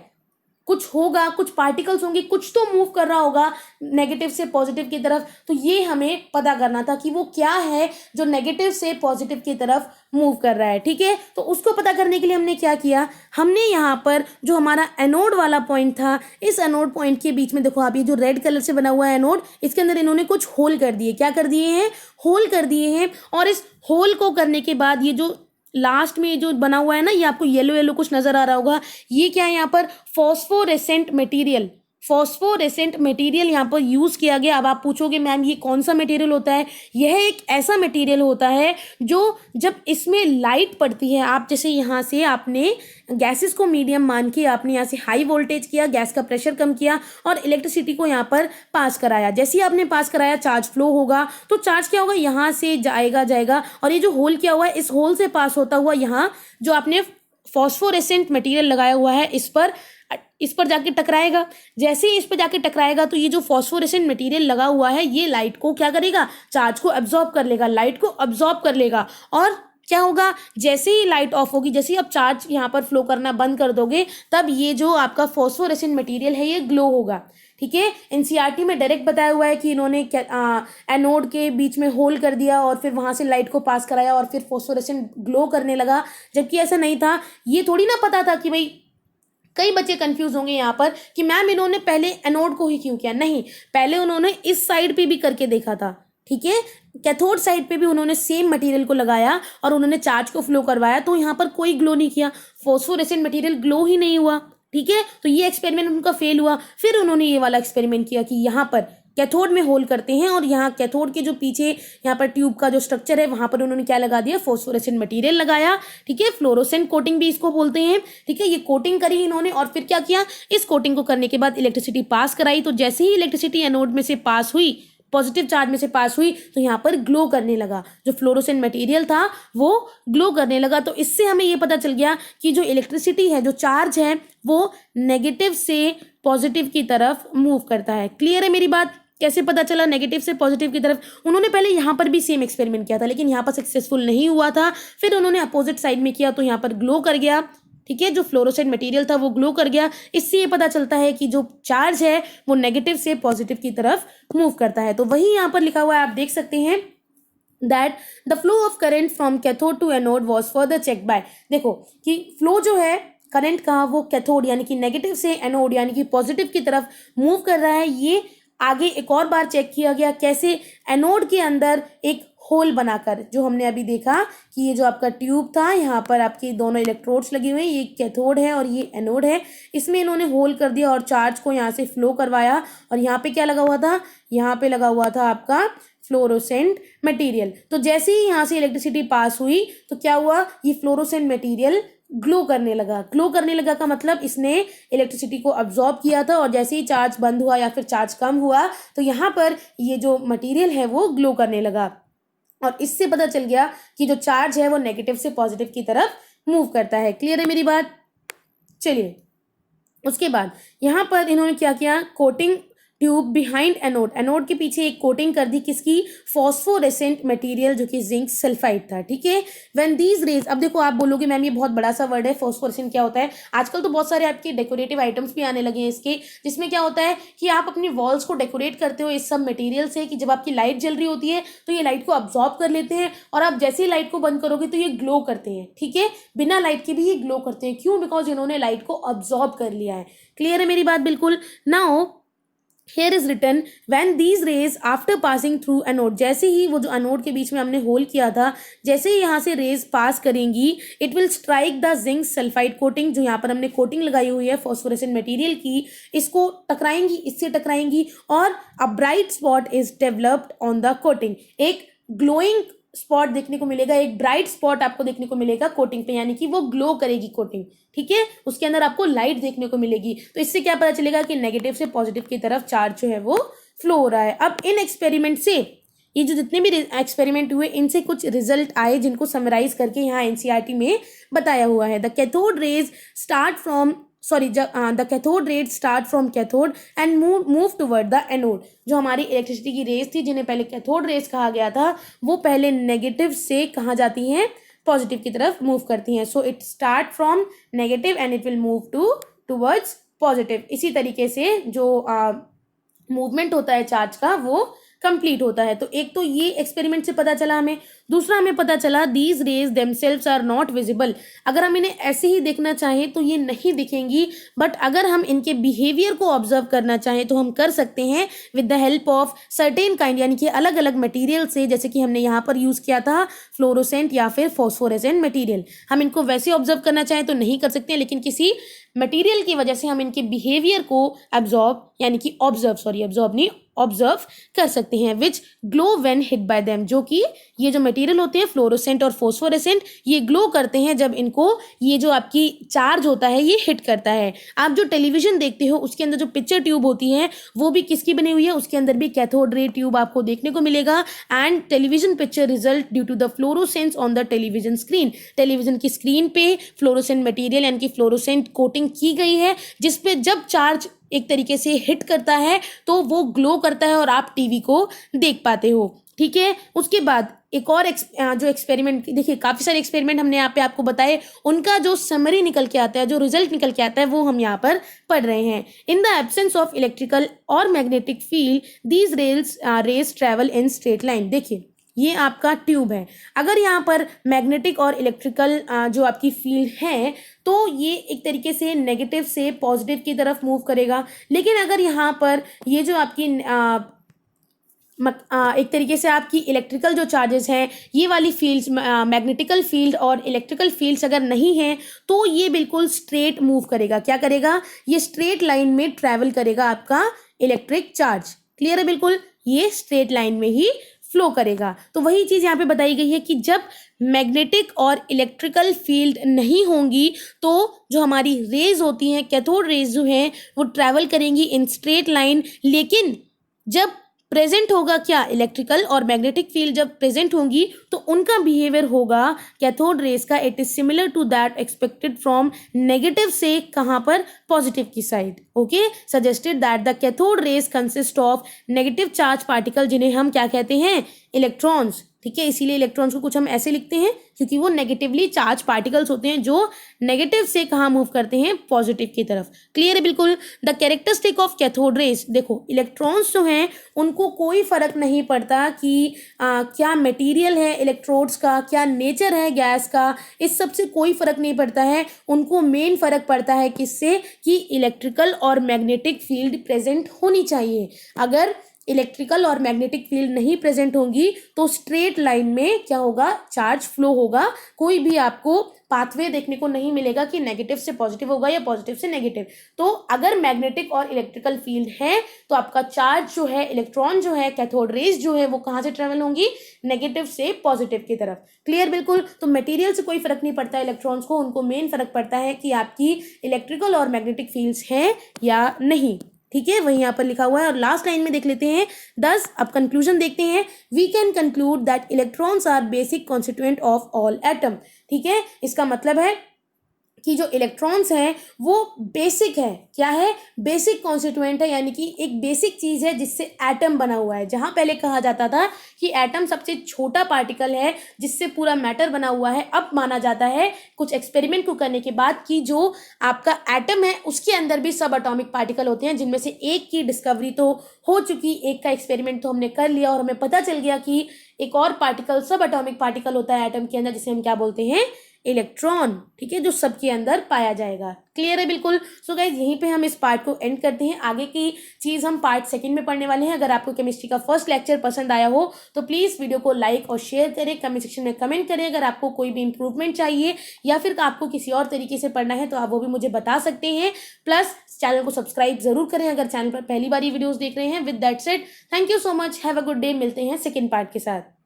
कुछ होगा, कुछ पार्टिकल्स होंगे, कुछ तो मूव कर रहा होगा नेगेटिव से पॉजिटिव की तरफ। तो ये हमें पता करना था कि वो क्या है जो नेगेटिव से पॉजिटिव की तरफ मूव कर रहा है। ठीक है, तो उसको पता करने के लिए हमने क्या किया, हमने यहाँ पर जो हमारा एनोड वाला पॉइंट था, इस एनोड पॉइंट के बीच में देखो आप, ये जो रेड कलर से बना हुआ है एनोड, इसके अंदर इन्होंने कुछ होल कर दिए। क्या कर दिए हैं? होल कर दिए हैं। और इस होल को करने के बाद ये जो लास्ट में जो बना हुआ है ना, ये आपको येलो येलो कुछ नजर आ रहा होगा, ये क्या है, यहाँ पर फॉस्फोरेसेंट मटेरियल, फॉस्फोरेसेंट मटेरियल यहाँ पर यूज किया गया। अब आप पूछोगे मैम ये कौन सा मटेरियल होता है? यह एक ऐसा मटेरियल होता है जो जब इसमें लाइट पड़ती है, आप जैसे यहाँ से आपने गैसेस को मीडियम मान के आपने यहाँ से हाई वोल्टेज किया, गैस का प्रेशर कम किया और इलेक्ट्रिसिटी को यहाँ पर पास कराया। जैसे ही आपने पास कराया चार्ज फ्लो होगा, तो चार्ज क्या होगा, यहाँ से जाएगा और ये जो होल किया हुआ है, इस होल से पास होता हुआ यहाँ जो आपने फॉस्फोरेसेंट मटेरियल लगाया हुआ है इस पर जाके टकराएगा। जैसे ही इस पर जाके टकराएगा तो ये जो फॉस्फोरेसेंट मटेरियल लगा हुआ है, ये लाइट को क्या करेगा, चार्ज को अब्जॉर्ब कर लेगा, लाइट को अब्जॉर्ब कर लेगा। और क्या होगा, जैसे ही लाइट ऑफ होगी, जैसे ही आप चार्ज यहाँ पर फ्लो करना बंद कर दोगे, तब ये जो आपका फॉस्फोरेसेंट मटेरियल है ये ग्लो होगा। ठीक है, एनसीईआरटी में डायरेक्ट बताया हुआ है कि इन्होंने एनोड के बीच में होल कर दिया और फिर वहां से लाइट को पास कराया और फिर फॉस्फोरेसेंट ग्लो करने लगा, जबकि ऐसा नहीं था। ये थोड़ी ना पता था कि भाई, कई बच्चे कंफ्यूज होंगे यहाँ पर कि मैम इन्होंने पहले एनोड को ही क्यों किया। नहीं, पहले उन्होंने इस साइड पे भी करके देखा था। ठीक है, कैथोड साइड पे भी उन्होंने सेम मटेरियल को लगाया और उन्होंने चार्ज को फ्लो करवाया, तो यहाँ पर कोई ग्लो नहीं किया, फॉस्फोरेसेंट मटेरियल ग्लो ही नहीं हुआ। ठीक है, तो ये एक्सपेरिमेंट उनका फेल हुआ। फिर उन्होंने ये वाला एक्सपेरिमेंट किया कि यहाँ पर कैथोड में होल करते हैं और यहाँ कैथोड के जो पीछे यहाँ पर ट्यूब का जो स्ट्रक्चर है, वहां पर उन्होंने क्या लगा दिया, फॉस्फोरेसेंट मटेरियल लगाया। ठीक है, फ्लोरोसेंट कोटिंग भी इसको बोलते हैं। ठीक है, ये कोटिंग करी इन्होंने और फिर क्या किया, इस कोटिंग को करने के बाद इलेक्ट्रिसिटी पास कराई। तो जैसे ही इलेक्ट्रिसिटी एनोड में से पास हुई, पॉजिटिव चार्ज में से पास हुई, तो यहाँ पर ग्लो करने लगा, जो फ्लोरोसेंट मटेरियल था वो ग्लो करने लगा। तो इससे हमें ये पता चल गया कि जो इलेक्ट्रिसिटी है, जो चार्ज है, वो नेगेटिव से पॉजिटिव की तरफ मूव करता है। क्लियर है मेरी बात? कैसे पता चला नेगेटिव से पॉजिटिव की तरफ? उन्होंने पहले यहाँ पर भी सेम एक्सपेरिमेंट किया था, लेकिन यहाँ पर सक्सेसफुल नहीं हुआ था। फिर उन्होंने अपोजिट साइड में किया तो यहाँ पर ग्लो कर गया। ठीक है, जो फ्लोरोसेंट मटेरियल था वो ग्लो कर गया। इससे ये पता चलता है कि जो चार्ज है वो नेगेटिव से पॉजिटिव की तरफ मूव करता है। तो वही यहाँ पर लिखा हुआ है, आप देख सकते हैं that the flow of current from cathode to anode was further check by. देखो कि फ्लो जो है करंट का, वो कैथोड यानी कि नेगेटिव से एनोड यानी कि पॉजिटिव की तरफ मूव कर रहा है। ये आगे एक और बार चेक किया गया, कैसे, एनोड के अंदर एक होल बनाकर, जो हमने अभी देखा कि ये जो आपका ट्यूब था, यहाँ पर आपके दोनों इलेक्ट्रोड्स लगे हुए हैं, ये कैथोड है और ये एनोड है, इसमें इन्होंने होल कर दिया और चार्ज को यहाँ से फ्लो करवाया। और यहाँ पे क्या लगा हुआ था, यहाँ पे लगा हुआ था आपका फ्लोरोसेंट मटेरियल। तो जैसे ही यहाँ से इलेक्ट्रिसिटी पास हुई तो क्या हुआ, ये फ्लोरोसेंट मटेरियल ग्लो करने लगा। ग्लो करने लगा का मतलब इसने इलेक्ट्रिसिटी को अब्जॉर्ब किया था और जैसे ही चार्ज बंद हुआ या फिर चार्ज कम हुआ तो यहाँ पर ये जो मटेरियल है वो ग्लो करने लगा और इससे पता चल गया कि जो चार्ज है वो नेगेटिव से पॉजिटिव की तरफ मूव करता है। क्लियर है मेरी बात? चलिए उसके बाद यहाँ पर इन्होंने क्या किया, coating tube behind anode, anode के पीछे एक कोटिंग कर दी किसकी, फॉस्फोरेसेंट मटेरियल जो कि जिंक सल्फाइड था। ठीक है, व्हेन दीज रेज, अब देखो आप बोलोगे मैम ये बहुत बड़ा सा वर्ड है, फॉस्फोरेसेंट क्या होता है? आजकल तो बहुत सारे आपके डेकोरेटिव आइटम्स भी आने लगे हैं इसके, जिसमें क्या होता है कि आप अपनी वॉल्स को डेकोरेट करते हो इस सब मटेरियल से कि जब आपकी लाइट जल रही होती है तो ये लाइट को अब्जॉर्ब कर लेते हैं और आप जैसे ही लाइट को बंद करोगे तो ये ग्लो करते हैं। ठीक है, बिना लाइट के भी ये ग्लो करते हैं। क्यों? बिकॉज इन्होंने लाइट को अब्जॉर्ब कर लिया है। क्लियर है मेरी बात? बिल्कुल। Now here is written when these rays after passing through anode, जैसे ही वो जो एनोड के बीच में हमने होल किया था, जैसे ही यहाँ से रेज पास करेंगी it will strike the zinc sulfide coating, जो यहाँ पर हमने कोटिंग लगाई हुई है फॉस्फोरेसेंट मटेरियल की, इसको टकराएंगी, इससे टकराएंगी और a bright spot is developed on the coating, एक ग्लोइंग स्पॉट देखने को मिलेगा, एक ब्राइट स्पॉट आपको देखने को मिलेगा कोटिंग पे, यानी कि वो ग्लो करेगी कोटिंग। ठीक है, उसके अंदर आपको लाइट देखने को मिलेगी। तो इससे क्या पता चलेगा कि नेगेटिव से पॉजिटिव की तरफ चार्ज जो है वो फ्लो हो रहा है। अब इन एक्सपेरिमेंट से, ये जो जितने भी एक्सपेरिमेंट हुए इनसे कुछ रिजल्ट आए जिनको समराइज करके यहाँ एनसीईआरटी में बताया हुआ है। The cathode raise start from the cathode rays start from cathode and move toward the anode। जो हमारी इलेक्ट्रिसिटी की रेज थी जिन्हें पहले कैथोड रेज कहा गया था, वो पहले नेगेटिव से कहाँ जाती हैं, पॉजिटिव की तरफ मूव करती हैं। So it start from negative and it will move towards positive. इसी तरीके से जो मूवमेंट होता है चार्ज का वो कंप्लीट होता है। तो एक तो ये एक्सपेरिमेंट से पता चला हमें। दूसरा हमें पता चला these rays themselves are not visible. अगर हम इन्हें ऐसे ही देखना चाहें तो ये नहीं दिखेंगी, बट अगर हम इनके बिहेवियर को ऑब्जर्व करना चाहें तो हम कर सकते हैं with the help of certain kind, यानी कि अलग अलग मटेरियल से, जैसे कि हमने यहाँ पर यूज किया था फ्लोरोसेंट या फिर फॉस्फोरेसेंट मटेरियल। हम इनको वैसे ऑब्जर्व करना चाहें तो नहीं कर सकते हैं, लेकिन किसी मटेरियल की वजह से हम इनके बिहेवियर को ऑब्जर्व कर सकते हैं, which glow when hit by them. जो कि ये जो मटेरियल होते हैं फ्लोरोसेंट और फॉस्फोरेसेंट, ये ग्लो करते हैं जब इनको ये जो आपकी चार्ज होता है ये हिट करता है। आप जो टेलीविजन देखते हो उसके अंदर जो पिक्चर ट्यूब होती है वो भी किसकी बनी हुई है, उसके अंदर भी कैथोड रे ट्यूब आपको देखने को मिलेगा। And television picture result due to the fluorescence on the television screen. Television की स्क्रीन पे फ्लोरोसेंट मटेरियल यानी कि फ्लोरोसेंट कोटिंग की गई है, जिसपे जब चार्ज एक तरीके से हिट करता है तो वो ग्लो करता है और आप टीवी को देख पाते हो। ठीक है, उसके बाद एक और जो एक्सपेरिमेंट, देखिए काफ़ी सारे एक्सपेरिमेंट हमने यहाँ पे आपको बताए, उनका जो समरी निकल के आता है, जो रिजल्ट निकल के आता है वो हम यहाँ पर पढ़ रहे हैं। In the absence of electrical और magnetic field these rays travel in straight line. देखिए ये आपका ट्यूब है, अगर यहाँ पर मैग्नेटिक और इलेक्ट्रिकल जो आपकी फील्ड है तो ये एक तरीके से नेगेटिव से पॉजिटिव की तरफ मूव करेगा। लेकिन अगर यहाँ पर ये जो आपकी एक तरीके से आपकी इलेक्ट्रिकल जो चार्जेस हैं, ये वाली फील्ड्स, मैग्नेटिकल फील्ड और इलेक्ट्रिकल फील्ड्स अगर नहीं हैं तो ये बिल्कुल स्ट्रेट मूव करेगा। क्या करेगा? ये स्ट्रेट लाइन में ट्रैवल करेगा आपका इलेक्ट्रिक चार्ज। क्लियर है? बिल्कुल, ये स्ट्रेट लाइन में ही फ्लो करेगा। तो वही चीज़ यहाँ पे बताई गई है कि जब मैग्नेटिक और इलेक्ट्रिकल फील्ड नहीं होंगी तो जो हमारी रेज होती हैं, कैथोड रेज जो हैं, वो ट्रैवल करेंगी इन स्ट्रेट लाइन। लेकिन जब प्रेजेंट होगा क्या, इलेक्ट्रिकल और मैग्नेटिक फील्ड जब प्रेजेंट होंगी तो उनका बिहेवियर होगा कैथोड रेज का, it is similar to that expected from negative से कहाँ पर, पॉजिटिव की side. Okay, suggested that the cathode rays consist of negative charge particle, जिन्हें हम क्या कहते हैं, इलेक्ट्रॉन्स। ठीक है, इसीलिए इलेक्ट्रॉन्स को कुछ हम ऐसे लिखते हैं क्योंकि वो नेगेटिवली चार्ज पार्टिकल्स होते हैं जो नेगेटिव से कहाँ मूव करते हैं, पॉजिटिव की तरफ। क्लियर है? बिल्कुल। The characteristic of cathode rays, देखो इलेक्ट्रॉन्स जो हैं उनको कोई फर्क नहीं पड़ता कि क्या मटेरियल है इलेक्ट्रोड्स का, क्या नेचर है गैस का, इस सब से कोई फर्क नहीं पड़ता है। उनको मेन फर्क पड़ता है किससे, कि इलेक्ट्रिकल और मैग्नेटिक फील्ड प्रेजेंट होनी चाहिए। अगर इलेक्ट्रिकल और मैग्नेटिक फील्ड नहीं प्रेजेंट होंगी तो स्ट्रेट लाइन में क्या होगा, चार्ज फ्लो होगा। कोई भी आपको पाथवे देखने को नहीं मिलेगा कि नेगेटिव से पॉजिटिव होगा या पॉजिटिव से नेगेटिव। तो अगर मैग्नेटिक और इलेक्ट्रिकल फील्ड है तो आपका चार्ज जो है, इलेक्ट्रॉन जो है, कैथोड रेज जो है वो कहाँ से ट्रेवल होंगी, नेगेटिव से पॉजिटिव की तरफ। क्लियर बिल्कुल। तो मटेरियल से कोई फर्क नहीं पड़ता इलेक्ट्रॉन्स को, उनको मेन फर्क पड़ता है कि आपकी इलेक्ट्रिकल और मैग्नेटिक फील्ड्स हैं या नहीं। ठीक है, वही यहाँ पर लिखा हुआ है। और लास्ट लाइन में देख लेते हैं 10। अब कंक्लूजन देखते हैं। We can conclude that electrons are basic constituent of all atom. ठीक है, इसका मतलब है कि जो इलेक्ट्रॉन्स हैं वो बेसिक है। क्या है, बेसिक कॉन्स्टिट्यूएंट है, यानी कि एक बेसिक चीज है जिससे एटम बना हुआ है। जहां पहले कहा जाता था कि एटम सबसे छोटा पार्टिकल है जिससे पूरा मैटर बना हुआ है, अब माना जाता है कुछ एक्सपेरिमेंट को करने के बाद कि जो आपका एटम है उसके अंदर भी सब एटॉमिक पार्टिकल होते हैं, जिनमें से एक की डिस्कवरी तो हो चुकी, एक का एक्सपेरिमेंट तो हमने कर लिया और हमें पता चल गया कि एक और पार्टिकल, सब एटॉमिक पार्टिकल होता है एटम के अंदर, जिसे हम क्या बोलते हैं, इलेक्ट्रॉन। ठीक है, जो सबके अंदर पाया जाएगा। क्लियर है बिल्कुल। सो गाइज यहीं पे हम इस पार्ट को एंड करते हैं। आगे की चीज हम पार्ट सेकंड में पढ़ने वाले हैं। अगर आपको केमिस्ट्री का फर्स्ट लेक्चर पसंद आया हो तो प्लीज वीडियो को लाइक और शेयर करें, कमेंट सेक्शन में कमेंट करें। अगर आपको कोई भी इंप्रूवमेंट चाहिए या फिर आपको किसी और तरीके से पढ़ना है तो आप वो भी मुझे बता सकते हैं। प्लस चैनल को सब्सक्राइब जरूर करें अगर चैनल पर पहली बार वीडियोज देख रहे हैं। With that said, thank you so much, have a good day. मिलते हैं सेकेंड पार्ट के साथ।